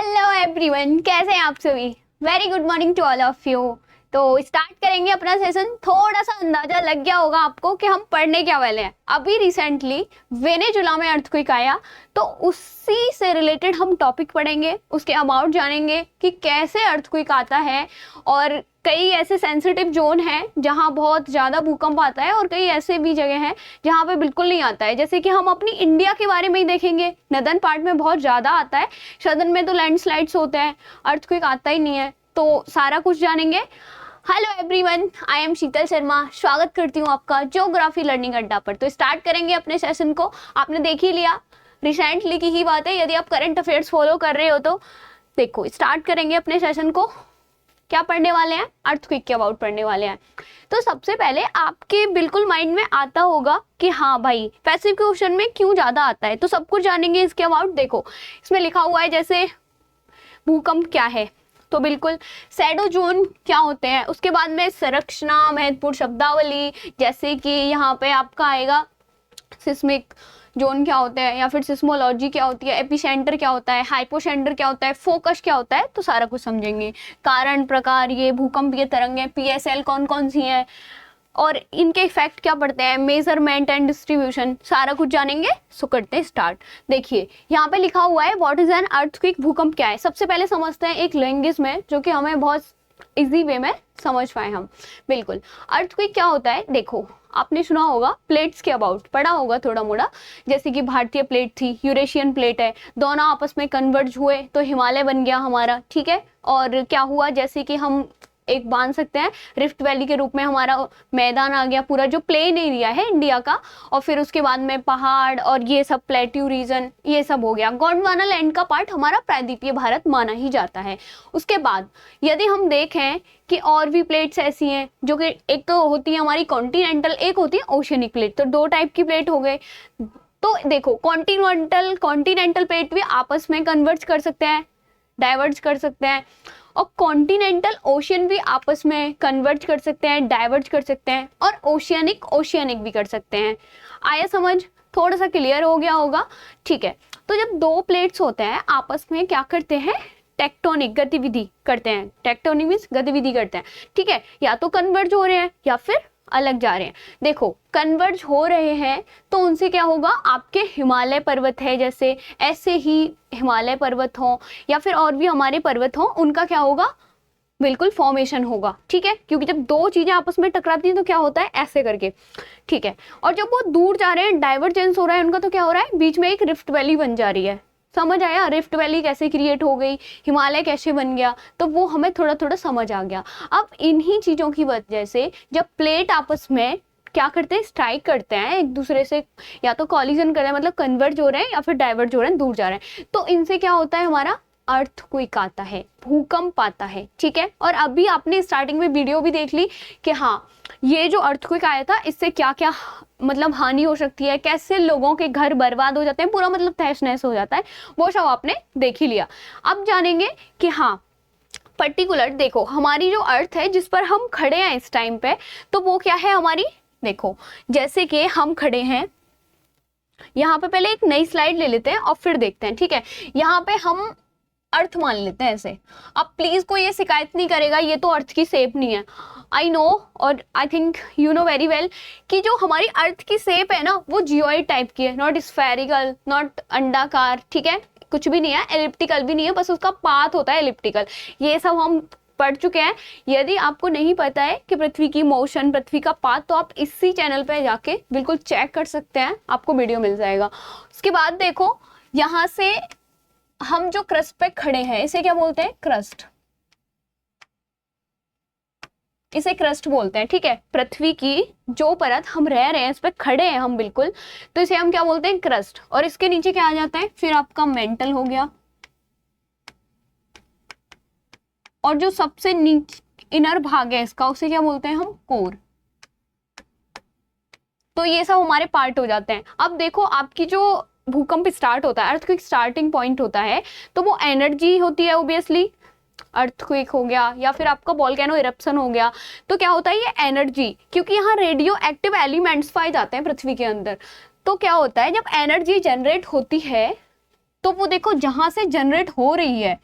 Hello everyone, कैसे हैं आप सभी। Very good morning to all of you. तो स्टार्ट करेंगे अपना सेशन। थोड़ा सा अंदाजा लग गया होगा आपको कि हम पढ़ने क्या वाले हैं। अभी रिसेंटली वेनेजुला में अर्थक्वेक आया, तो उसी से रिलेटेड हम टॉपिक पढ़ेंगे, उसके अबाउट जानेंगे कि कैसे अर्थक्वेक आता है। और कई ऐसे सेंसिटिव जोन हैं जहां बहुत ज़्यादा भूकंप आता है और कई ऐसे भी जगह हैं जहां पे बिल्कुल नहीं आता है। जैसे कि हम अपनी इंडिया के बारे में ही देखेंगे, नदर्न पार्ट में बहुत ज़्यादा आता है, सदर्न में तो लैंडस्लाइड्स होते हैं, अर्थक्वेक आता ही नहीं है। तो सारा कुछ जानेंगे। हेलो एवरीवन, आई एम शीतल शर्मा। स्वागत करती हूँ आपका ज्योग्राफी लर्निंग अड्डा पर। तो स्टार्ट करेंगे अपने सेशन को। आपने देख ही लिया, रिसेंटली की ही बात है। यदि आप करंट अफेयर्स फॉलो कर रहे हो तो देखो, स्टार्ट करेंगे अपने सेशन को। क्या पढ़ने वाले हैं? अर्थक्वेक के अबाउट पढ़ने वाले हैं। तो सबसे पहले आपके बिल्कुल माइंड में आता होगा कि हाँ भाई, पैसिफिक ओशन में क्यों ज़्यादा आता है, तो सब कुछ जानेंगे इसके अबाउट। देखो, इसमें लिखा हुआ है जैसे भूकंप क्या है, तो बिल्कुल शैडो जोन क्या होते हैं, उसके बाद में संरचना, महत्वपूर्ण शब्दावली, जैसे कि यहाँ पे आपका आएगा सिस्मिक जोन क्या होता है, या फिर सिस्मोलॉजी क्या होती है, एपिसेंटर क्या होता है, हाइपोसेंटर क्या होता है, फोकस क्या होता है, तो सारा कुछ समझेंगे। कारण, प्रकार, ये भूकंप, ये तरंगें, पीएसएल कौन कौन सी हैं और इनके इफेक्ट क्या पड़ते हैं, मेजरमेंट एंड डिस्ट्रीब्यूशन, सारा कुछ जानेंगे। सो करते हैं स्टार्ट। देखिए यहाँ पे लिखा हुआ है व्हाट इज एन अर्थक्वेक, भूकंप क्या है। सबसे पहले समझते हैं एक लैंग्वेज में, जो कि हमें बहुत इजी वे में समझ पाए हम। बिल्कुल, अर्थक्वेक क्या होता है। देखो, आपने सुना होगा प्लेट्स के अबाउट, पढ़ा होगा थोड़ा मोड़ा, जैसे कि भारतीय प्लेट थी, यूरेशियन प्लेट है, दोनों आपस में कन्वर्ज हुए तो हिमालय बन गया हमारा, ठीक है। और क्या हुआ, जैसे कि हम एक बांध सकते हैं, रिफ्ट वैली के रूप में हमारा मैदान आ गया, पूरा जो प्लेन एरिया है इंडिया का, और फिर उसके बाद में पहाड़ और ये सब प्लेट्यू रीजन, ये सब हो गया। गोंडवाना लैंड का पार्ट हमारा प्रायद्वीपीय भारत माना ही जाता है। उसके बाद यदि हम देखें कि और भी प्लेट्स ऐसी हैं जो कि एक तो होती है हमारी कॉन्टिनेंटल, एक होती है ओशियनिक प्लेट, तो दो टाइप की प्लेट हो गए। तो देखो, कॉन्टिनेंटल प्लेट भी आपस में कन्वर्ज कर सकते हैं, डाइवर्ज कर सकते हैं, और कॉन्टिनेंटल ओशियन भी आपस में कन्वर्ज कर सकते हैं, डाइवर्ज कर सकते हैं, और ओशियनिक भी कर सकते हैं। आया समझ? थोड़ा सा क्लियर हो गया होगा, ठीक है। तो जब दो प्लेट्स होते हैं आपस में क्या करते हैं, टेक्टोनिक गतिविधि करते हैं। टेक्टोनिक मीन्स गतिविधि करते हैं, ठीक है। या तो कन्वर्ज हो रहे हैं या फिर अलग जा रहे हैं। देखो, कन्वर्ज हो रहे हैं तो उनसे क्या होगा, आपके हिमालय पर्वत है जैसे, ऐसे ही हिमालय पर्वत हो या फिर और भी हमारे पर्वत हो, उनका क्या होगा, बिल्कुल फॉर्मेशन होगा, ठीक है। क्योंकि जब दो चीजें आपस में टकराती हैं तो क्या होता है, ऐसे करके, ठीक है। और जब वो दूर जा रहे हैं, डाइवर्जेंस हो रहा है उनका, तो क्या हो रहा है, बीच में एक रिफ्ट वैली बन जा रही है। समझ आया? रिफ्ट वैली कैसे क्रिएट हो गई, हिमालय कैसे बन गया, तो वो हमें थोड़ा थोड़ा समझ आ गया। अब इन्हीं चीज़ों की वजह से जब प्लेट आपस में क्या करते हैं, स्ट्राइक करते हैं एक दूसरे से, या तो कॉलिजन कर रहे हैं, मतलब कन्वर्ज हो रहे हैं, या फिर डाइवर्ज हो रहे हैं, दूर जा रहे हैं, तो इनसे क्या होता है, हमारा अर्थक्वेक आता है, भूकंप आता है, ठीक है। और अभी आपने स्टार्टिंग में वीडियो भी देख ली कि हाँ, ये जो अर्थक्वेक आया था इससे क्या क्या मतलब हानि हो सकती है, कैसे लोगों के घर बर्बाद हो जाते हैं, पूरा मतलब तहस नहस हो जाता है, वो सब आपने देख ही लिया। अब जानेंगे कि हाँ, पर्टिकुलर देखो, हमारी जो अर्थ है जिस पर हम खड़े हैं इस टाइम पे, तो वो क्या है हमारी। देखो, जैसे कि हम खड़े हैं यहाँ पे, पहले एक नई स्लाइड ले लेते हैं और फिर देखते हैं, ठीक है। यहाँ पे हम अर्थ मान लेते हैं ऐसे। अब प्लीज कोई ये शिकायत नहीं करेगा, ये तो अर्थ की शेप नहीं है। आई नो, और I think you know very well कि जो हमारी अर्थ की शेप है ना, वो जियोइड टाइप की है, नॉट स्फेरिकल, नॉट अंडाकार, ठीक है, कुछ भी नहीं है, एलिप्टिकल भी नहीं है, बस उसका पाथ होता है एलिप्टिकल। ये सब हम पढ़ चुके हैं। यदि आपको नहीं पता है कि पृथ्वी की मोशन, पृथ्वी का पाथ, तो आप इसी चैनल पे जाके बिल्कुल चेक कर सकते हैं, आपको वीडियो मिल जाएगा। उसके बाद देखो, यहाँ से हम जो क्रस्ट पे खड़े हैं इसे क्या बोलते हैं, क्रस्ट, इसे क्रस्ट बोलते हैं, ठीक है। पृथ्वी की जो परत हम रह रहे हैं, इस पे खड़े हैं हम बिल्कुल, तो इसे हम क्या बोलते हैं, क्रस्ट। और इसके नीचे क्या आ जाता है, फिर आपका मेंटल हो गया, और जो सबसे नीचे इनर भाग है इसका, उसे क्या बोलते हैं हम, कोर। तो ये सब हमारे पार्ट हो जाते हैं। अब देखो, आपकी जो भूकंप स्टार्ट होता है, अर्थक्वेक स्टार्टिंग पॉइंट होता है, तो वो एनर्जी होती है ओबियसली, अर्थक्वेक हो गया या फिर आपका वोल्केनो इरप्शन हो गया, तो क्या होता है, ये एनर्जी, क्योंकि यहाँ रेडियो एक्टिव एलिमेंट्स पाए जाते हैं पृथ्वी के अंदर, तो क्या होता है, जब एनर्जी जनरेट होती है तो वो देखो जहां से जनरेट हो रही है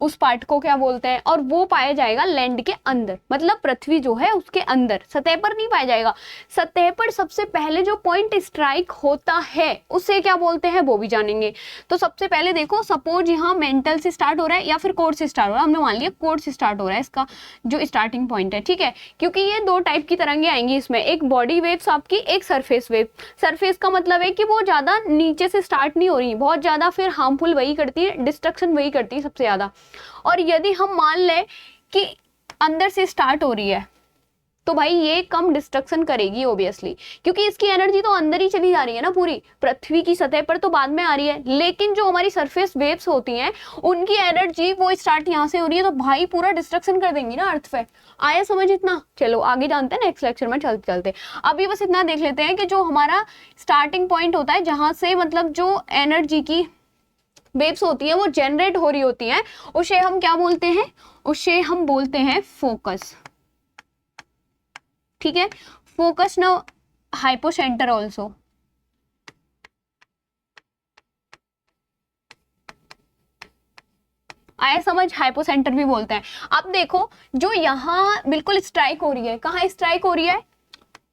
उस पार्ट को क्या बोलते हैं, और वो पाया जाएगा लैंड के अंदर, मतलब पृथ्वी जो है उसके अंदर, सतह पर नहीं पाया जाएगा। सतह पर सबसे पहले जो पॉइंट स्ट्राइक होता है उसे क्या बोलते हैं वो भी जानेंगे। तो सबसे पहले देखो, सपोज यहाँ मेंटल से स्टार्ट हो रहा है या फिर कोर से स्टार्ट हो रहा है, हमने मान लिया कोर से स्टार्ट हो रहा है इसका जो स्टार्टिंग पॉइंट है, ठीक है, क्योंकि ये दो टाइप की तरंगें आएंगी इसमें, एक बॉडी वेव्स आपकी, एक सरफेस वेव। सरफेस का मतलब है कि वो ज्यादा नीचे से स्टार्ट नहीं हो रही, बहुत ज्यादा फिर हार्मफुल वही करती है, डिस्ट्रक्शन वही करती है सबसे ज्यादा। और यदि हम मान लें कि अंदर से स्टार्ट हो रही है तो भाई ये कम डिस्ट्रक्शन करेगी ऑब्वियसली, क्योंकि इसकी एनर्जी तो अंदर ही चली जा रही है ना पूरी, पृथ्वी की सतह पर तो बाद में आ रही है। लेकिन जो हमारी सरफेस वेव्स होती हैं उनकी एनर्जी वो स्टार्ट यहाँ से हो रही है, तो भाई पूरा डिस्ट्रक्शन कर देंगी ना अर्थ पे। आया समझ इतना? चलो आगे जानते हैं, नेक्स्ट लेक्चर में चलते चलते। अभी बस इतना देख लेते हैं कि जो हमारा स्टार्टिंग पॉइंट होता है जहां से मतलब जो एनर्जी की वेव्स होती है वो जनरेट हो रही होती हैं, उसे हम क्या बोलते हैं? उसे हम बोलते हैं फोकस, ठीक है। फोकस न हाइपोसेंटर ऑल्सो, आया समझ? हाइपोसेंटर भी बोलते हैं। अब देखो जो यहाँ बिल्कुल स्ट्राइक हो रही है, कहाँ स्ट्राइक हो रही है?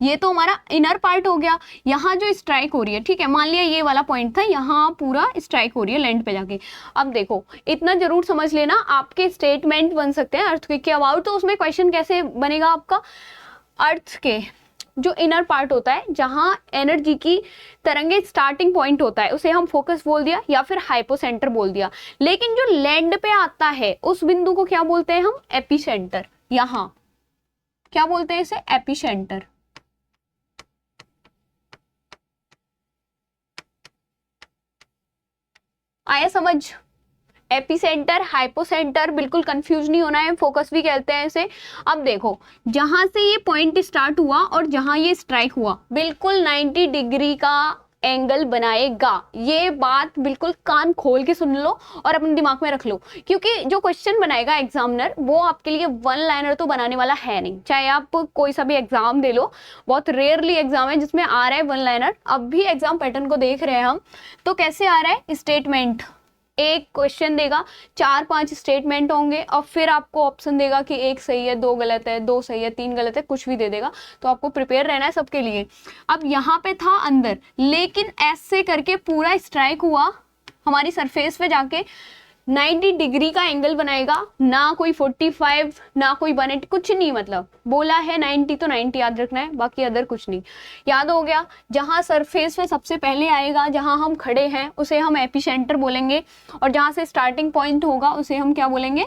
ये तो हमारा इनर पार्ट हो गया, यहाँ जो स्ट्राइक हो रही है, ठीक है, मान लिया ये वाला पॉइंट था, यहाँ पूरा स्ट्राइक हो रही है लैंड पे जाके। अब देखो इतना जरूर समझ लेना, आपके स्टेटमेंट बन सकते हैं अर्थक्वेक के अबाउट, तो उसमें क्वेश्चन कैसे बनेगा आपका? अर्थ के जो इनर पार्ट होता है जहां एनर्जी की तरंगे स्टार्टिंग पॉइंट होता है उसे हम फोकस बोल दिया या फिर हाइपोसेंटर बोल दिया। लेकिन जो लैंड पे आता है उस बिंदु को क्या बोलते हैं हम? एपिसेंटर। यहां क्या बोलते हैं इसे? एपिसेंटर। आया समझ? एपिसेंटर, हाइपोसेंटर, बिल्कुल कंफ्यूज नहीं होना है, फोकस भी कहते हैं इसे। अब देखो जहां से ये पॉइंट स्टार्ट हुआ और जहां ये स्ट्राइक हुआ बिल्कुल 90 डिग्री का एंगल बनाएगा। ये बात बिल्कुल कान खोल के सुन लो और अपने दिमाग में रख लो, क्योंकि जो क्वेश्चन बनाएगा एग्जामिनर वो आपके लिए वन लाइनर तो बनाने वाला है नहीं। चाहे आप कोई सा भी एग्जाम दे लो, बहुत रेयरली एग्जाम है जिसमें आ रहा है वन लाइनर। अब भी एग्जाम पैटर्न को देख रहे हैं हम, तो कैसे आ रहा है? स्टेटमेंट, एक क्वेश्चन देगा, 4-5 स्टेटमेंट होंगे और फिर आपको ऑप्शन देगा कि एक सही है, दो गलत है, दो सही है, तीन गलत है, कुछ भी दे देगा। तो आपको प्रिपेयर रहना है सबके लिए। अब यहाँ पे था अंदर, लेकिन ऐसे करके पूरा स्ट्राइक हुआ हमारी सरफेस पे जाके 90 डिग्री का एंगल बनाएगा, ना कोई 45 ना कोई 180, कुछ नहीं, मतलब बोला है 90 तो 90 याद रखना है, बाकी अदर कुछ नहीं। याद हो गया? जहां सरफेस पे सबसे पहले आएगा, जहां हम खड़े हैं उसे हम एपिसेंटर बोलेंगे, और जहां से स्टार्टिंग पॉइंट होगा उसे हम क्या बोलेंगे?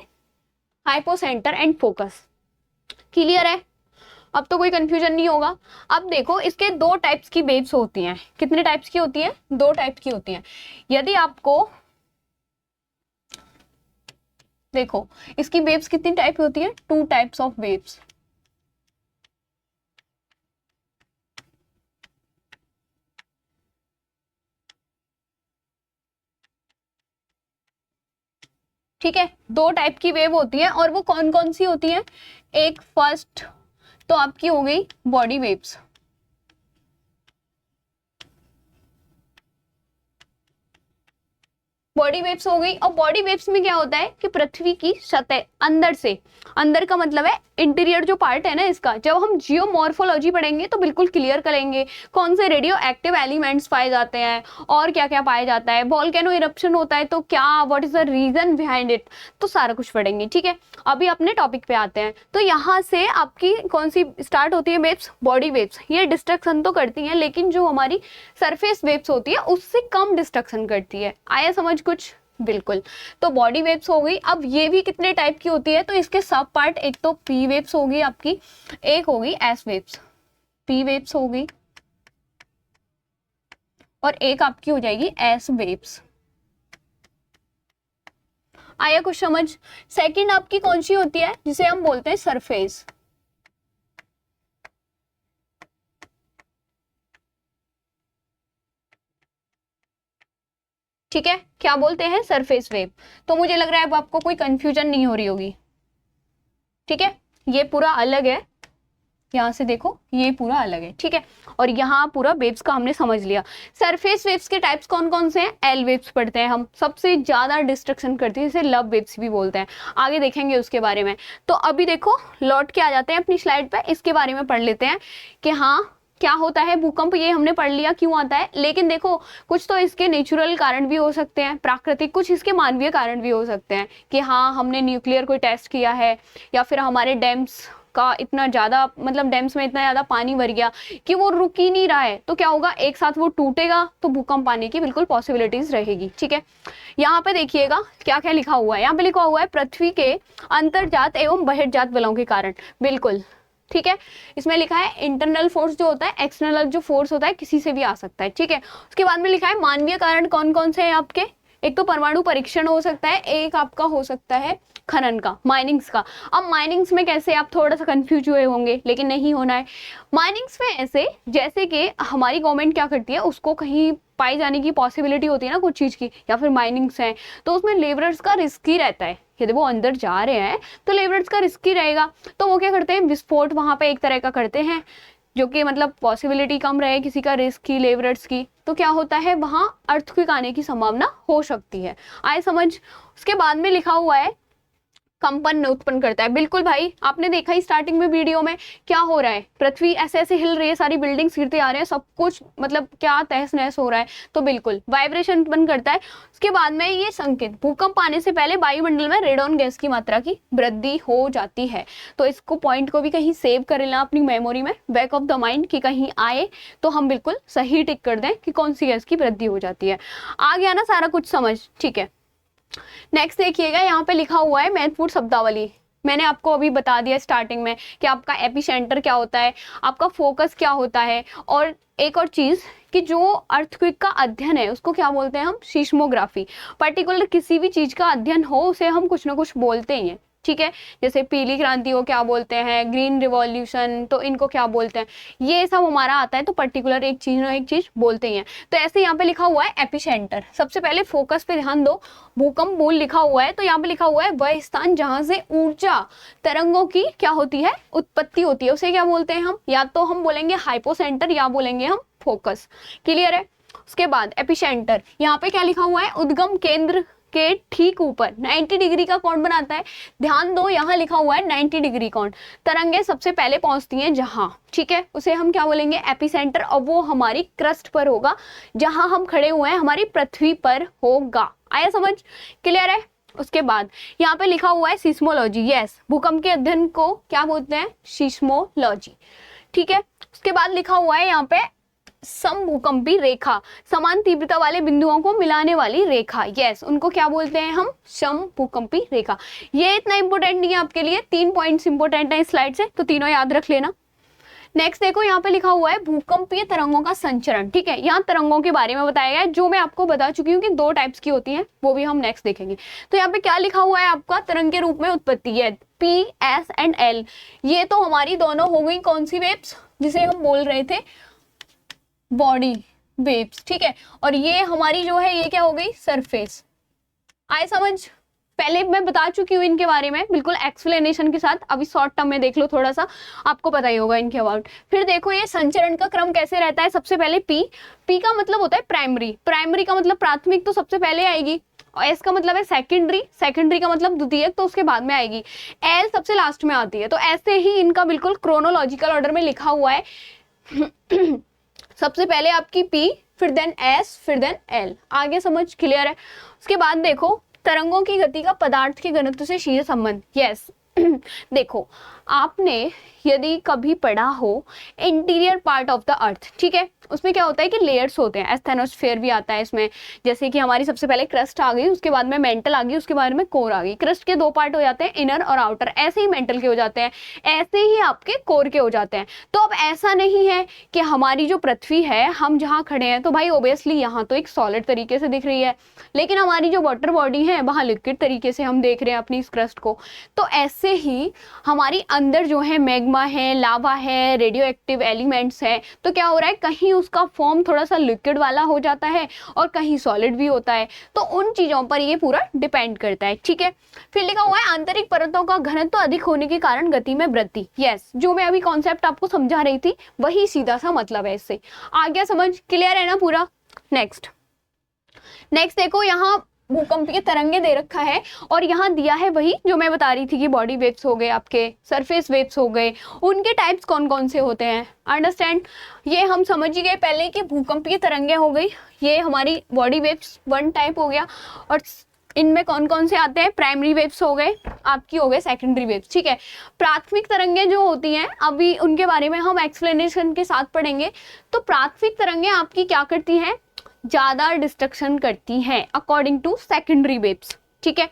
Hypocentre and focus. क्लियर है? अब तो कोई कंफ्यूजन नहीं होगा। अब देखो इसके दो टाइप्स की वेव्स होती हैं। कितने टाइप्स की होती हैं? दो टाइप की होती हैं। यदि आपको देखो इसकी वेव्स कितनी टाइप होती है? 2 टाइप्स ऑफ वेव्स। ठीक है, 2 टाइप की वेव होती है, और वो कौन कौन सी होती है? एक फर्स्ट तो आपकी हो गई बॉडी वेव्स, बॉडी वेव्स हो गई। और बॉडी वेव्स में क्या होता है कि पृथ्वी की सतह अंदर से, अंदर का मतलब है इंटीरियर जो पार्ट है ना इसका, जब हम जियोमॉर्फोलॉजी पढ़ेंगे तो बिल्कुल क्लियर करेंगे कौन से रेडियो एक्टिव एलिमेंट्स पाए जाते हैं और क्या क्या पाया जाता है, वोल्केनो इरप्शन होता है तो क्या, what is the reason behind it, तो सारा कुछ पढ़ेंगे। ठीक है, अभी अपने टॉपिक पे आते हैं। तो यहाँ से आपकी कौन सी स्टार्ट होती है वेव्स? Body waves. ये डिस्ट्रक्शन तो करती हैं, लेकिन जो हमारी सरफेस वेव्स होती है उससे कम डिस्ट्रक्शन करती है। आया समझ कुछ? बिल्कुल। तो बॉडी वेव्स हो गई। अब ये भी कितने टाइप की होती है? तो इसके सब पार्ट, एक तो पी वेव्स होगी आपकी, एक होगी एस वेव्स, पी वेव्स होगी, और एक आपकी हो जाएगी एस वेव्स। आया कुछ समझ? सेकंड आपकी कौन सी होती है? जिसे हम बोलते हैं सरफेस। ठीक है, क्या बोलते हैं? Surface wave. तो मुझे लग रहा है अब आपको कोई कंफ्यूजन नहीं हो रही होगी। ठीक है, ये पूरा अलग है, यहाँ से देखो ये पूरा अलग है, ठीक है। और यहाँ पूरा वेव्स का हमने समझ लिया। सरफेस वेव्स के टाइप्स कौन कौन से हैं? एल वेव्स पढ़ते हैं हम, सबसे ज्यादा डिस्ट्रक्शन करती है, इसे लव वेव्स भी बोलते हैं, आगे देखेंगे उसके बारे में। तो अभी देखो लौट के आ जाते हैं अपनी स्लाइड पे, इसके बारे में पढ़ लेते हैं कि हाँ क्या होता है भूकंप, ये हमने पढ़ लिया क्यों आता है। लेकिन देखो कुछ तो इसके नेचुरल कारण भी हो सकते हैं, प्राकृतिक, कुछ इसके मानवीय कारण भी हो सकते हैं कि हाँ हमने न्यूक्लियर कोई टेस्ट किया है, या फिर हमारे डैम्स का इतना ज़्यादा, मतलब डैम्स में इतना ज़्यादा पानी भर गया कि वो रुक ही नहीं रहा है, तो क्या होगा, एक साथ वो टूटेगा तो भूकंप आने की बिल्कुल पॉसिबिलिटीज रहेगी, ठीक है। यहाँ पे देखिएगा क्या क्या लिखा हुआ है, यहाँ पे लिखा हुआ है पृथ्वी के अंतर्जात एवं बहिर्जात बलों के कारण, बिल्कुल ठीक है। इसमें लिखा है इंटरनल फोर्स जो होता है, एक्सटर्नल जो फोर्स होता है किसी से भी आ सकता है, ठीक है। उसके बाद में लिखा है मानवीय कारण कौन कौन से हैं आपके, एक तो परमाणु परीक्षण हो सकता है, एक आपका हो सकता है खनन का, माइनिंग्स का। अब माइनिंग्स में कैसे, आप थोड़ा सा कंफ्यूज हुए होंगे, लेकिन नहीं होना है। माइनिंग्स में ऐसे जैसे कि हमारी गवर्नमेंट क्या करती है, उसको कहीं पाई जाने की पॉसिबिलिटी होती है ना कुछ चीज़ की, या फिर माइनिंग्स हैं, तो उसमें लेबरर्स का रिस्क ही रहता है, यदि वो अंदर जा रहे हैं तो लेबरर्स का रिस्क ही रहेगा। तो वो क्या करते हैं, विस्फोट वहाँ पे एक तरह का करते हैं, जो कि मतलब पॉसिबिलिटी कम रहे किसी का रिस्क की, लेबरर्स की, तो क्या होता है वहाँ अर्थक्वेक आने की संभावना हो सकती है। आए समझ। उसके बाद में लिखा हुआ है कंपन उत्पन्न करता है, बिल्कुल भाई आपने देखा ही स्टार्टिंग में वीडियो में क्या हो रहा है, पृथ्वी ऐसे ऐसे हिल रही है, सारी बिल्डिंग्स गिरते आ रहे हैं, सब कुछ मतलब क्या तहस नहस हो रहा है, तो बिल्कुल वाइब्रेशन उत्पन्न करता है। उसके बाद में ये संकेत, भूकंप आने से पहले वायुमंडल में रेडॉन गैस की मात्रा की वृद्धि हो जाती है। तो इसको पॉइंट को भी कहीं सेव कर लेना अपनी मेमोरी में, बैक ऑफ द माइंड, कि कहीं आए तो हम बिल्कुल सही टिक कर दें कि कौन सी गैस की वृद्धि हो जाती है। आ गया ना सारा कुछ समझ, ठीक है। नेक्स्ट देखिएगा, यहाँ पे लिखा हुआ है महत्वपूर्ण शब्दावली। मैंने आपको अभी बता दिया स्टार्टिंग में कि आपका एपिसेंटर क्या होता है, आपका फोकस क्या होता है, और एक और चीज कि जो अर्थक्वेक का अध्ययन है उसको क्या बोलते हैं हम, सीस्मोग्राफी। पर्टिकुलर किसी भी चीज का अध्ययन हो उसे हम कुछ ना कुछ बोलते ही हैं, ठीक है। जैसे पीली क्रांति को क्या बोलते हैं, ग्रीन रिवॉल्यूशन, तो इनको क्या बोलते हैं, ये सब हमारा आता है, तो पर्टिकुलर एक चीज बोलते ही हैं। तो ऐसे यहाँ पे लिखा हुआ है एपिसेंटर। सबसे पहले फोकस पे ध्यान दो, भूकंप मूल लिखा हुआ है, तो यहाँ पे लिखा हुआ है वह स्थान जहां से ऊर्जा तरंगों की क्या होती है, उत्पत्ति होती है, उसे क्या बोलते हैं हम, या तो हम बोलेंगे हाइपोसेंटर या बोलेंगे हम फोकस। क्लियर है। उसके बाद एपिसेंटर, यहाँ पे क्या लिखा हुआ है, उद्गम केंद्र के ठीक ऊपर 90 डिग्री का कोण बनाता है। ध्यान दो यहाँ लिखा हुआ है 90 डिग्री कोण, तरंगे सबसे पहले पहुंचती हैं जहां, ठीक है, उसे हम क्या बोलेंगे, एपिसेंटर, और वो हमारी क्रस्ट पर होगा, जहां हम खड़े हुए हैं हमारी पृथ्वी पर होगा। आया समझ, क्लियर है। उसके बाद यहाँ पे लिखा हुआ है सीस्मोलॉजी, यस, भूकंप के अध्ययन को क्या बोलते हैं, सीस्मोलॉजी, ठीक है। उसके बाद लिखा हुआ है यहाँ पे समभूकंपी रेखा, समान तीव्रता वाले बिंदुओं को मिलाने वाली रेखा, यस, उनको क्या बोलते हैं हम, समभूकंपी रेखा। ये इतना इंपॉर्टेंट नहीं है आपके लिए, 3 पॉइंट्स इंपॉर्टेंट है इस स्लाइड से, तो तीनों याद रख लेना। नेक्स्ट देखो यहाँ पे लिखा हुआ है भूकंपीय तरंगों का संचरण, ठीक है। यहाँ तरंगों के बारे में बताया गया है, जो मैं आपको बता चुकी हूँ कि 2 टाइप्स की होती हैं, वो भी हम नेक्स्ट देखेंगे। तो यहाँ पे क्या लिखा हुआ है आपका, तरंग के रूप में उत्पत्ति है, P, S एंड L। ये तो हमारी दोनों हो गई कौन सी वेव्स, जिसे हम बोल रहे थे बॉडी वेव्स, ठीक है। और ये हमारी जो है ये क्या हो गई, सरफेस। आए समझ। पहले मैं बता चुकी हूँ इनके बारे में बिल्कुल एक्सप्लेनेशन के साथ, अभी शॉर्ट टर्म में देख लो, थोड़ा सा आपको पता ही होगा इनके अबाउट। फिर देखो ये संचरण का क्रम कैसे रहता है, सबसे पहले पी का मतलब होता है प्राइमरी, प्राइमरी का मतलब प्राथमिक, तो सबसे पहले आएगी, और एस का मतलब है सेकेंडरी, सेकेंडरी का मतलब द्वितीयक, तो उसके बाद में आएगी, एल सबसे लास्ट में आती है। तो ऐसे ही इनका बिल्कुल क्रोनोलॉजिकल ऑर्डर में लिखा हुआ है सबसे पहले आपकी P, फिर देन S, फिर देन L। आगे समझ, क्लियर है। उसके बाद देखो तरंगों की गति का पदार्थ के घनत्व से सीधे संबंध, यस। देखो आपने यदि कभी पढ़ा हो interior part of the earth, ठीक है, उसमें क्या होता है कि लेयर्स होते हैं, एस्थेनोस्फेयर भी आता है इसमें, जैसे कि हमारी सबसे पहले क्रस्ट आ गई, उसके बाद में मेंटल आ गई, उसके बाद में कोर आ गई। क्रस्ट के 2 पार्ट हो जाते हैं, इनर और आउटर, ऐसे ही मेंटल के हो जाते हैं, ऐसे ही आपके कोर के हो जाते हैं। तो अब ऐसा नहीं है कि हमारी जो पृथ्वी है, हम जहाँ खड़े हैं तो भाई ओबियसली यहाँ तो एक सॉलिड तरीके से दिख रही है, लेकिन हमारी जो वाटर बॉडी है वहाँ लिक्विड तरीके से हम देख रहे हैं अपनी इस क्रस्ट को। तो ऐसे ही हमारी अंदर जो है मैग्मा है, लावा है, रेडियो एक्टिव एलिमेंट्स है, तो क्या हो रहा है, कहीं उसका फॉर्म थोड़ा सा लिक्विड वाला हो जाता है और कहीं सॉलिड भी होता है, तो उन चीज़ों पर ये पूरा डिपेंड करता है। ठीक है, फिर लिखा हुआ है आंतरिक परतों का घनत्व अधिक होने के कारण गति में वृद्धि। यस, जो मैं अभी कॉन्सेप्ट आपको समझा रही थी वही सीधा सा मतलब है इससे। आ गया समझ? क्लियर है ना पूरा? नेक्स्ट देखो, यहाँ भूकंपीय तरंगे दे रखा है और यहाँ दिया है वही जो मैं बता रही थी कि बॉडी वेव्स हो गए, आपके सरफेस वेव्स हो गए, उनके टाइप्स कौन कौन से होते हैं। अंडरस्टैंड? ये हम समझ ही गए पहले कि भूकंपीय तरंगे हो गई, ये हमारी बॉडी वेव्स वन टाइप हो गया, और इनमें कौन कौन से आते हैं, प्राइमरी वेव्स हो गए, आपकी हो गए सेकेंडरी वेव्स। ठीक है, प्राथमिक तरंगे जो होती हैं अभी उनके बारे में हम एक्सप्लेनेशन के साथ पढ़ेंगे। तो प्राथमिक तरंगे आपकी क्या करती हैं, ज़्यादा डिस्ट्रक्शन करती हैं अकॉर्डिंग टू सेकेंडरी वेव्स। ठीक है,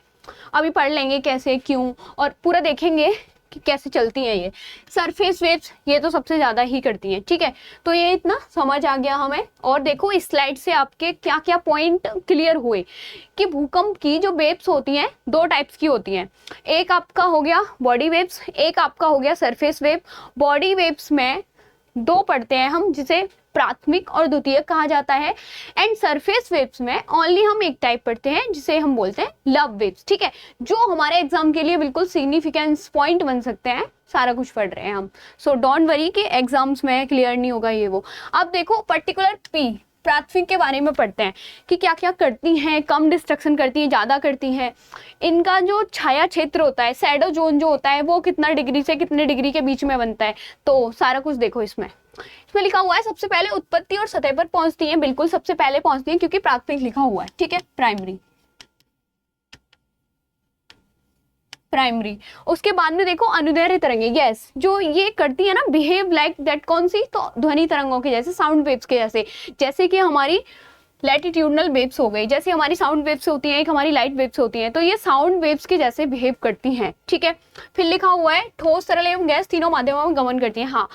अभी पढ़ लेंगे कैसे, क्यों, और पूरा देखेंगे कि कैसे चलती हैं ये। सरफेस वेव्स ये तो सबसे ज़्यादा ही करती हैं। ठीक है, तो ये इतना समझ आ गया हमें। और देखो इस स्लाइड से आपके क्या क्या पॉइंट क्लियर हुए कि भूकंप की जो वेव्स होती हैं दो टाइप्स की होती हैं, एक आपका हो गया बॉडी वेव्स, एक आपका हो गया सरफेस वेव। बॉडी वेव्स में दो पढ़ते हैं हम, जिसे प्राथमिक और द्वितीयक कहा जाता है, एंड सरफेस वेव्स में ओनली हम एक टाइप पढ़ते हैं जिसे हम बोलते हैं लव वेव्स। ठीक है, जो हमारे एग्जाम के लिए बिल्कुल सिग्निफिकेंस पॉइंट बन सकते हैं, सारा कुछ पढ़ रहे हैं हम। सो डोंट वरी कि एग्जाम्स में क्लियर नहीं होगा ये वो। अब देखो पर्टिकुलर पी प्राथमिक के बारे में पढ़ते हैं कि क्या क्या करती हैं, कम डिस्ट्रक्शन करती हैं, ज़्यादा करती हैं, इनका जो छाया क्षेत्र होता है, शैडो जोन जो होता है, वो कितना डिग्री से कितने डिग्री के बीच में बनता है, तो सारा कुछ देखो इसमें लिखा हुआ है। सबसे पहले उत्पत्ति और सतह पर पहुंचती हैं, बिल्कुल सबसे पहले पहुंचती हैं क्योंकि प्राथमिक लिखा हुआ है। ठीक है, प्राइमरी। उसके बाद में देखो अनुदैर्ध्य तरंगे, यस, जो ये करती है ना, बिहेव लाइक दैट, कौन सी, तो ध्वनि तरंगों के जैसे, साउंड वेव्स के जैसे, जैसे कि हमारी लैटिट्यूडनल वेव्स हो गई, जैसे हमारी साउंड वेव्स होती हैं, एक हमारी लाइट वेव्स होती हैं, तो ये साउंड वेव्स के जैसे बिहेव करती हैं। ठीक है, फिर लिखा हुआ है ठोस, तरल एवं गैस तीनों माध्यमों में गमन करती हैं। हाँ,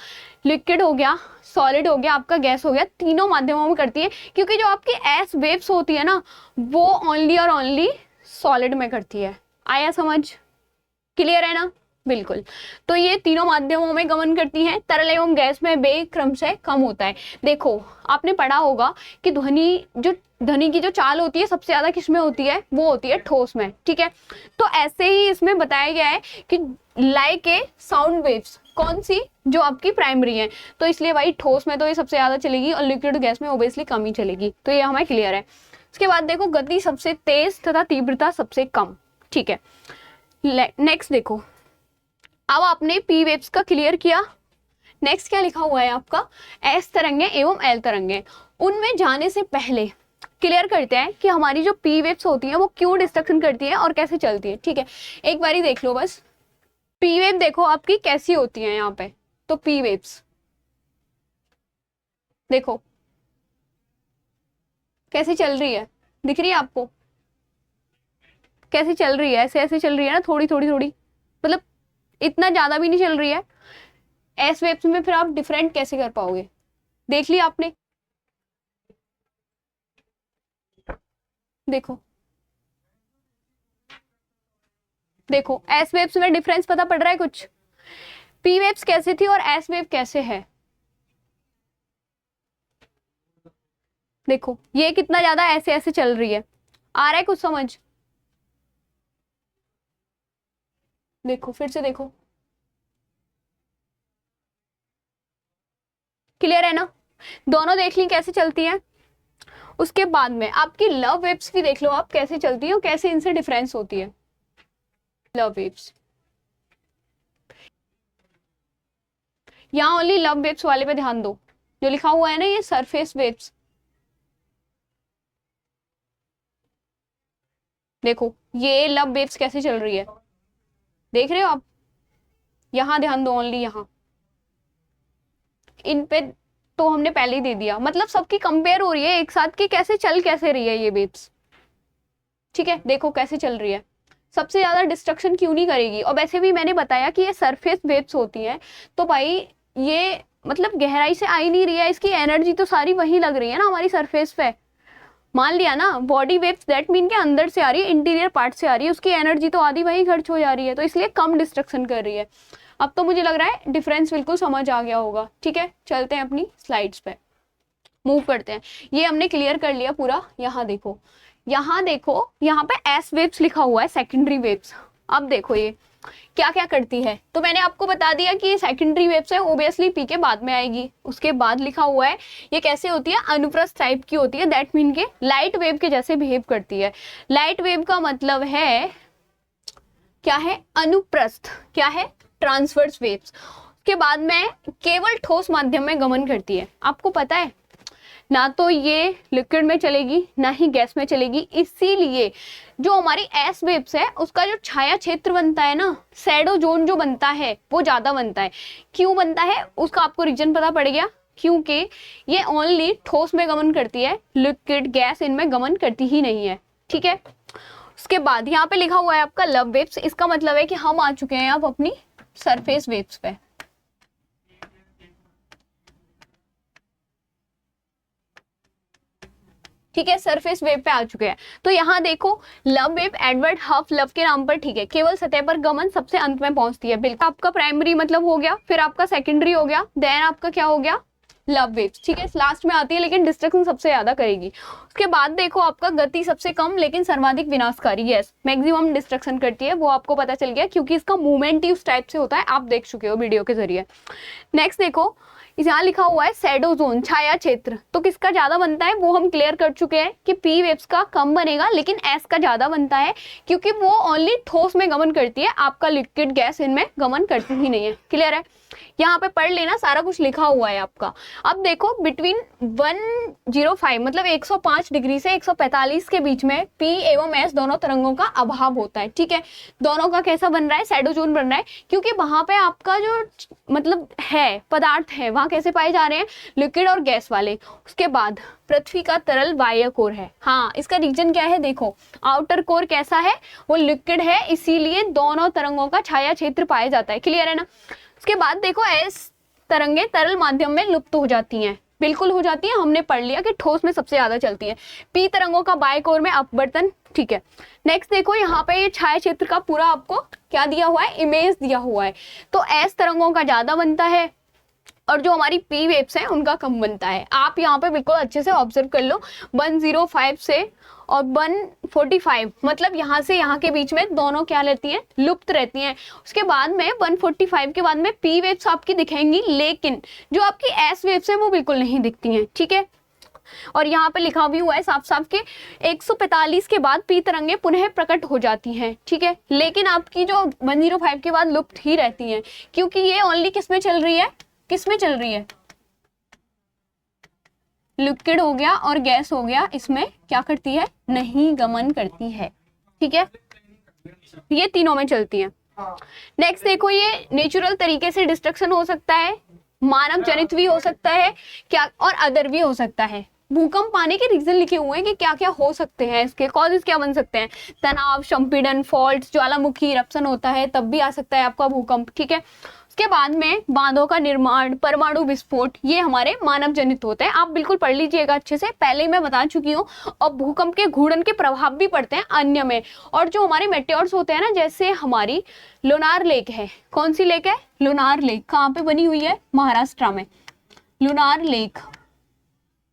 लिक्विड हो गया, सॉलिड हो गया, आपका गैस हो गया, तीनों माध्यमों में करती है, क्योंकि जो आपकी एस वेव्स होती है ना, वो ओनली और ओनली सॉलिड में करती है। आया समझ? क्लियर है ना? बिल्कुल। तो ये तीनों माध्यमों में गमन करती हैं। तरल एवं गैस में वेग क्रम से कम होता है। देखो आपने पढ़ा होगा कि ध्वनि की जो चाल होती है सबसे ज्यादा किसमें होती है, वो होती है ठोस में। ठीक है, तो ऐसे ही इसमें बताया गया है कि लाइक ए साउंड वेव्स, कौन सी, जो आपकी प्राइमरी है, तो इसलिए भाई ठोस में तो ये सबसे ज्यादा चलेगी और लिक्विड गैस में ओबियसली कम ही चलेगी। तो ये हमें क्लियर है। उसके बाद देखो गति सबसे तेज तथा तीव्रता सबसे कम। ठीक है, नेक्स्ट देखो, अब आपने पी वेव्स का क्लियर किया। नेक्स्ट क्या लिखा हुआ है आपका, एस तरंगे एवं एल तरंगे। उनमें जाने से पहले क्लियर करते हैं कि हमारी जो पी वेव्स होती हैं वो क्यों डिस्ट्रक्शन करती हैं और कैसे चलती है। ठीक है, एक बारी देख लो बस, पी वेव देखो आपकी कैसी होती है यहाँ पे। तो पी वेव्स देखो कैसे चल रही है, दिख रही है आपको कैसे चल रही है, ऐसे ऐसे चल रही है ना, थोड़ी थोड़ी थोड़ी, मतलब इतना ज्यादा भी नहीं चल रही है। एस वेव्स में फिर आप डिफरेंट कैसे कर पाओगे, देख लिया आपने। देखो देखो एस वेव्स में डिफरेंस पता पड़ रहा है कुछ, पी वेव्स कैसे थी और एस वेव कैसे है। देखो ये कितना ज्यादा ऐसे ऐसे चल रही है, आ रहा है कुछ समझ? देखो फिर से देखो, क्लियर है ना? दोनों देख ली कैसे चलती है। उसके बाद में आपकी लव वेव्स भी देख लो आप कैसे चलती है और कैसे इनसे डिफरेंस होती है। लव वेव्स, यहाँ ओनली लव वेव्स वाले पे ध्यान दो, जो लिखा हुआ है ना ये सरफेस वेव्स। देखो ये लव वेव्स कैसे चल रही है, देख रहे हो आप? यहां ध्यान दो ओनली, यहाँ इन पे तो हमने पहले ही दे दिया, मतलब सबकी कंपेयर हो रही है एक साथ कि कैसे चल कैसे रही है ये वेव्स। ठीक है, देखो कैसे चल रही है, सबसे ज्यादा डिस्ट्रक्शन क्यों नहीं करेगी। और वैसे भी मैंने बताया कि ये सरफेस वेव्स होती हैं, तो भाई ये मतलब गहराई से आ ही नहीं रही है, इसकी एनर्जी तो सारी वही लग रही है ना हमारी सरफेस पे। मान लिया ना बॉडी वेव्स, दैट मीन के अंदर से आ रही है, इंटीरियर पार्ट से आ रही है, उसकी एनर्जी तो आधी वही खर्च हो जा रही है, तो इसलिए कम डिस्ट्रक्शन कर रही है। अब तो मुझे लग रहा है डिफरेंस बिल्कुल समझ आ गया होगा। ठीक है, चलते हैं अपनी स्लाइड्स पे, मूव करते हैं। ये हमने क्लियर कर लिया पूरा। यहाँ देखो, यहाँ देखो, यहाँ पे एस वेव्स लिखा हुआ है, सेकेंडरी वेव्स। अब देखो ये क्या क्या करती है, तो मैंने आपको बता दिया कि सेकेंडरी वेव्स है, ओबियसली पी के बाद में आएगी। उसके बाद लिखा हुआ है ये कैसे होती है, अनुप्रस्थ टाइप की होती है, दैट मीन के लाइट वेव के जैसे बिहेव करती है। लाइट वेव का मतलब है क्या है, अनुप्रस्थ, क्या है, ट्रांसवर्स वेव्स। उसके बाद में केवल ठोस माध्यम में गमन करती है। आपको पता है ना तो ये लिक्विड में चलेगी ना ही गैस में चलेगी, इसीलिए जो हमारी एस वेव्स है उसका जो छाया क्षेत्र बनता है ना, शैडो जोन जो बनता है वो ज्यादा बनता है। क्यों बनता है उसका आपको रीजन पता पड़ गया, क्योंकि ये ओनली ठोस में गमन करती है, लिक्विड गैस इनमें गमन करती ही नहीं है। ठीक है, उसके बाद यहाँ पे लिखा हुआ है आपका लव वेव्स। इसका मतलब है कि हम आ चुके हैं अब अपनी सरफेस वेव्स पे। ठीक है, सरफेस वेव पे आ चुके हैं। तो यहाँ देखो, लव वेव एडवर्ड हफ लव के नाम पर, ठीक है, केवल सतह पर गमन, सबसे अंत में पहुंचती है। बिल्कुल, आपका प्राइमरी मतलब हो गया, फिर आपका सेकेंडरी हो गया, देन आपका क्या हो गया, लव वेव्स। ठीक है, लास्ट में आती है लेकिन डिस्ट्रक्शन सबसे ज्यादा करेगी। उसके बाद देखो आपका गति सबसे कम लेकिन सर्वाधिक विनाशकारी, यस, मैक्सिमम डिस्ट्रक्शन करती है, वो आपको पता चल गया क्योंकि इसका मूवमेंट ही उस टाइप से होता है, आप देख चुके हो वीडियो के जरिए। नेक्स्ट देखो, यहाँ लिखा हुआ है शैडो जोन, छाया क्षेत्र, तो किसका ज्यादा बनता है वो हम क्लियर कर चुके हैं कि पी वेव्स का कम बनेगा लेकिन एस का ज्यादा बनता है, क्योंकि वो ओनली ठोस में गमन करती है, आपका लिक्विड गैस इनमें गमन करती ही नहीं है। क्लियर है, यहाँ पे पढ़ लेना, सारा कुछ लिखा हुआ है आपका। अब देखो बिटवीन 105 मतलब 105 डिग्री से 145 के बीच में पी एवं एस दोनों तरंगों का अभाव होता है। ठीक है, दोनों का कैसा बन रहा है, शैडो जोन बन रहा है, क्योंकि वहां पे आपका जो मतलब है पदार्थ है वहां कैसे पाए जा रहे हैं, लिक्विड और गैस वाले। उसके बाद पृथ्वी का तरल बाह्य कोर है। हाँ, इसका रीजन क्या है, देखो आउटर कोर कैसा है, वो लिक्विड है, इसीलिए दोनों तरंगों का छाया क्षेत्र पाया जाता है। क्लियर है ना। उसके बाद देखो एस तरंगे तरल माध्यम में लुप्त हो जाती हैं, बिल्कुल हो जाती है, हमने पढ़ लिया कि ठोस में सबसे ज्यादा चलती है। पी तरंगों का बाह्य कोर में अपवर्तन। ठीक है, नेक्स्ट देखो यहाँ पे ये छाया क्षेत्र का पूरा आपको क्या दिया हुआ है, इमेज दिया हुआ है। तो एस तरंगों का ज्यादा बनता है और जो हमारी पी वेव्स हैं उनका कम बनता है। आप यहाँ पे बिल्कुल अच्छे से ऑब्जर्व कर लो, 105 से और 145 मतलब यहाँ से यहाँ के बीच में दोनों क्या रहती हैं, लुप्त रहती हैं। उसके बाद में 145 के बाद में पी वेव्स आपकी दिखेंगी, लेकिन जो आपकी एस वेव्स है वो बिल्कुल नहीं दिखती हैं। ठीक है, और यहाँ पे लिखा भी हुआ है साफ साफ के 145 के बाद पी तरंगे पुनः प्रकट हो जाती हैं। ठीक है, लेकिन आपकी जो 105 के बाद लुप्त ही रहती हैं, क्योंकि ये ओनली किस में चल रही है, किस में चल रही है, लिक्विड हो गया और गैस हो गया, इसमें क्या करती है, नहीं गमन करती है। ठीक है, ये तीनों में चलती है। नेक्स्ट देखो, ये नेचुरल तरीके से डिस्ट्रक्शन हो सकता है, मानव जनित भी हो सकता है क्या, और अदर भी हो सकता है। भूकंप आने के रीजन लिखे हुए हैं कि क्या क्या हो सकते हैं, इसके कॉजेस क्या बन सकते हैं, तनाव, संपीड़न, फॉल्ट, ज्वालामुखी इरप्शन होता है तब भी आ सकता है आपका भूकंप। ठीक है, उसके बाद में बांधों का निर्माण, परमाणु विस्फोट, ये हमारे मानव जनित होते हैं। आप बिल्कुल पढ़ लीजिएगा अच्छे से, पहले ही मैं बता चुकी हूँ। और भूकंप के घूर्णन के प्रभाव भी पड़ते हैं अन्य में। और जो हमारे मेटेओर्स होते हैं ना, जैसे हमारी लुनार लेक है, कौन सी लेक है, लुनार लेक, कहाँ पे बनी हुई है, महाराष्ट्र में लुनार लेक।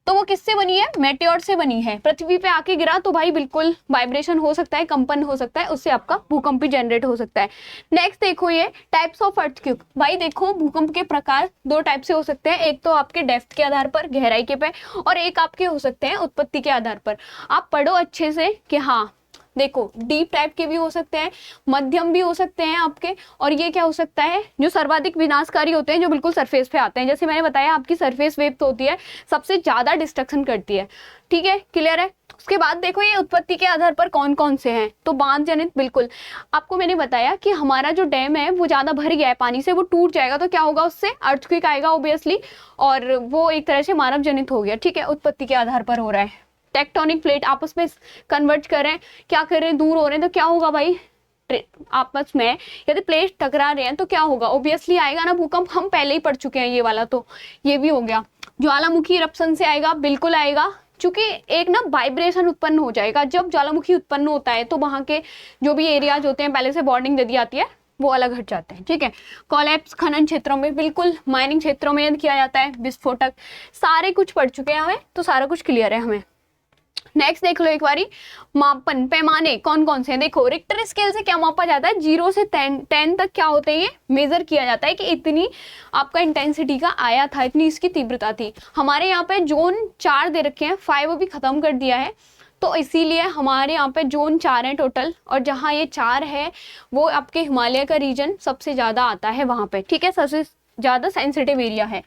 तो वो किससे बनी है, मेटेओर से बनी है। पृथ्वी पे आके गिरा तो भाई बिल्कुल वाइब्रेशन हो सकता है, कंपन हो सकता है, उससे आपका भूकंप भी जनरेट हो सकता है। नेक्स्ट देखो, ये टाइप्स ऑफ अर्थक्वेक। भाई देखो भूकंप के प्रकार दो टाइप से हो सकते हैं, एक तो आपके डेप्थ के आधार पर, गहराई के पे, और एक आपके हो सकते हैं उत्पत्ति के आधार पर। आप पढ़ो अच्छे से कि हाँ देखो डीप टाइप के भी हो सकते हैं, मध्यम भी हो सकते हैं आपके, और ये क्या हो सकता है, जो सर्वाधिक विनाशकारी होते हैं, जो बिल्कुल सरफेस पे आते हैं। जैसे मैंने बताया आपकी सरफेस वेव तो होती है, सबसे ज्यादा डिस्ट्रक्शन करती है। ठीक है, क्लियर है। उसके बाद देखो ये उत्पत्ति के आधार पर कौन कौन से हैं, तो बांध जनित, बिल्कुल आपको मैंने बताया कि हमारा जो डैम है वो ज्यादा भर गया है पानी से, वो टूट जाएगा तो क्या होगा, उससे अर्थक्वेक आएगा ऑब्वियसली, और वो एक तरह से मानव जनित हो गया। ठीक है, उत्पत्ति के आधार पर हो रहा है। टेक्टोनिक प्लेट आपस में कन्वर्ज कर रहे हैं, क्या कर रहे हैं, दूर हो रहे हैं, तो क्या होगा भाई, आपस में यदि प्लेट टकरा रहे हैं तो क्या होगा, ऑब्वियसली आएगा ना भूकंप। हम पहले ही पढ़ चुके हैं ये वाला, तो ये भी हो गया। ज्वालामुखी इरप्शन से आएगा, बिल्कुल आएगा, क्योंकि एक ना वाइब्रेशन उत्पन्न हो जाएगा। जब ज्वालामुखी उत्पन्न होता है तो वहां के जो भी एरियाज होते हैं, पहले से वार्निंग दे दी जाती है, वो अलग हट जाते हैं, ठीक है। कोलैप्स खनन क्षेत्रों में, बिल्कुल माइनिंग क्षेत्रों में किया जाता है, विस्फोटक, सारे कुछ पढ़ चुके हैं हमें, तो सारा कुछ क्लियर है हमें। नेक्स्ट देख लो एक बारी, मापन पैमाने कौन कौन से हैं। देखो रिक्टर स्केल से क्या मापा जाता है, 0 से 10 तक क्या होते हैं, ये मेजर किया जाता है कि इतनी आपका इंटेंसिटी का आया था, इतनी इसकी तीव्रता थी। हमारे यहाँ पे जोन 4 दे रखे हैं, 5 अभी खत्म कर दिया है, तो इसीलिए हमारे यहाँ पे जोन 4 है टोटल, और जहाँ ये 4 है वो आपके हिमालय का रीजन सबसे ज्यादा आता है वहां पे, ठीक है, सबसे ज्यादा सेंसिटिव एरिया है।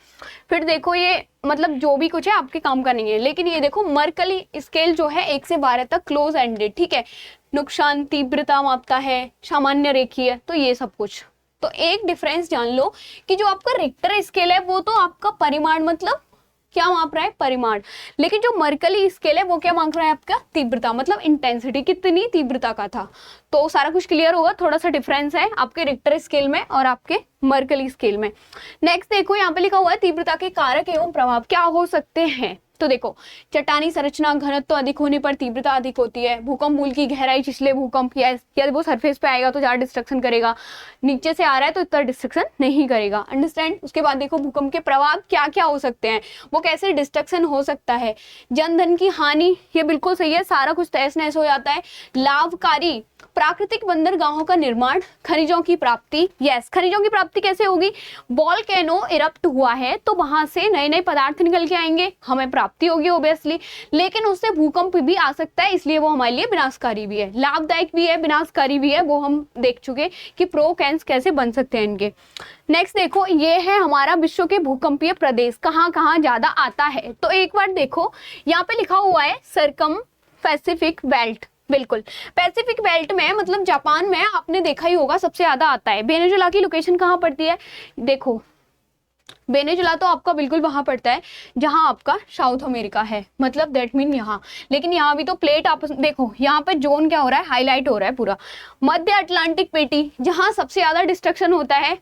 फिर देखो ये मतलब जो भी कुछ है आपके काम का नहीं है, लेकिन ये देखो मर्कली स्केल जो है 1 से 12 तक क्लोज एंडेड, ठीक है, नुकसान तीव्रता मापता है, सामान्य रेखीय, तो ये सब कुछ। तो एक डिफरेंस जान लो कि जो आपका रिक्टर स्केल है वो तो आपका परिमाण मतलब क्या माप रहा है, परिमाण, लेकिन जो मर्कली स्केल है वो क्या माप रहा है, आपका तीव्रता मतलब इंटेंसिटी, कितनी तीव्रता का था। तो सारा कुछ क्लियर होगा, थोड़ा सा डिफरेंस है आपके रिक्टर स्केल में और आपके मर्कली स्केल में। नेक्स्ट देखो यहाँ पे लिखा हुआ है तीव्रता के कारक एवं प्रभाव क्या हो सकते हैं। तो देखो चट्टानी संरचना घनत्व अधिक होने पर तीव्रता अधिक होती है, भूकंप मूल की गहराई इसलिए भूकंप, या वो सरफेस पे आएगा तो ज्यादा डिस्ट्रक्शन करेगा, नीचे से आ रहा है तो इतना डिस्ट्रक्शन नहीं करेगा, अंडरस्टैंड। उसके बाद देखो भूकंप के प्रभाव क्या क्या हो सकते हैं, वो कैसे डिस्ट्रक्शन हो सकता है, जन धन की हानि, ये बिल्कुल सही है, सारा कुछ तहस नहस हो जाता है। लाभकारी प्राकृतिक बंदरगाहों का निर्माण, खनिजों की प्राप्ति, यस खनिजों की प्राप्ति कैसे होगी, वोल्केनो इरप्ट हुआ है तो वहां से नए नए पदार्थ निकल के आएंगे, हमें प्राप्ति होगी ओबियसली, लेकिन उससे भूकंप भी आ सकता है, इसलिए वो हमारे लिए विनाशकारी भी है, लाभदायक भी है, विनाशकारी भी है, वो हम देख चुके कि प्रो कैंस कैसे बन सकते हैं इनके। नेक्स्ट देखो ये है हमारा विश्व के भूकंपीय प्रदेश, कहाँ कहाँ ज्यादा आता है। तो एक बार देखो यहाँ पे लिखा हुआ है सरकम पैसिफिक बेल्ट, बिल्कुल पैसिफिक बेल्ट में मतलब जापान में आपने देखा ही होगा सबसे ज्यादा आता है। वेनेजुला की लोकेशन कहाँ पड़ती है, देखो वेनेजुला तो आपका बिल्कुल वहां पड़ता है जहां आपका साउथ अमेरिका है, मतलब दैट मीन यहाँ, लेकिन यहाँ भी तो प्लेट आप देखो यहाँ पे जोन क्या हो रहा है, हाईलाइट हो रहा है पूरा। मध्य अटलांटिक पेटी जहां सबसे ज्यादा डिस्ट्रक्शन होता है,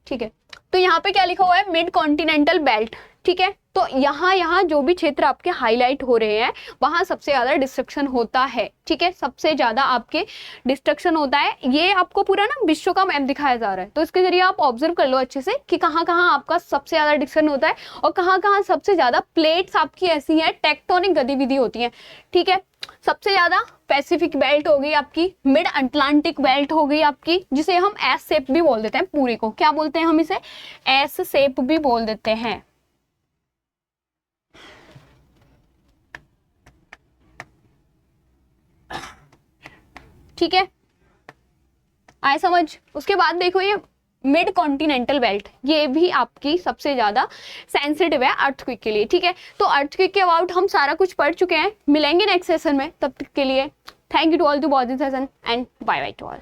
ठीक है, तो यहाँ पे क्या लिखा हुआ है, मिड कॉन्टिनेंटल बेल्ट, ठीक है, तो यहाँ जो भी क्षेत्र आपके हाईलाइट हो रहे हैं वहां सबसे ज्यादा डिस्ट्रक्शन होता है, ठीक है, सबसे ज्यादा आपके डिस्ट्रक्शन होता है। ये आपको पूरा ना विश्व का मैप दिखाया जा रहा है, तो इसके जरिए आप ऑब्जर्व कर लो अच्छे से कि कहाँ कहाँ आपका सबसे ज्यादा डिस्ट्रक्शन होता है और कहाँ कहाँ सबसे ज्यादा प्लेट्स आपकी ऐसी है, टेक्टोनिक गतिविधि होती है, ठीक है। सबसे ज्यादा पैसिफिक बेल्ट हो गई आपकी, मिड अटलांटिक बेल्ट हो गई आपकी, जिसे हम एस शेप भी बोल देते हैं, पूरे को क्या बोलते हैं हम, इसे एस शेप भी बोल देते हैं, ठीक है, आए समझ। उसके बाद देखो ये मिड कॉन्टिनेंटल बेल्ट, ये भी आपकी सबसे ज्यादा सेंसिटिव है अर्थक्वेक के लिए, ठीक है। तो अर्थक्वेक के अबाउट हम सारा कुछ पढ़ चुके हैं, मिलेंगे नेक्स्ट सेशन में, तब तक के लिए thank you to all to watch this session and bye bye to all.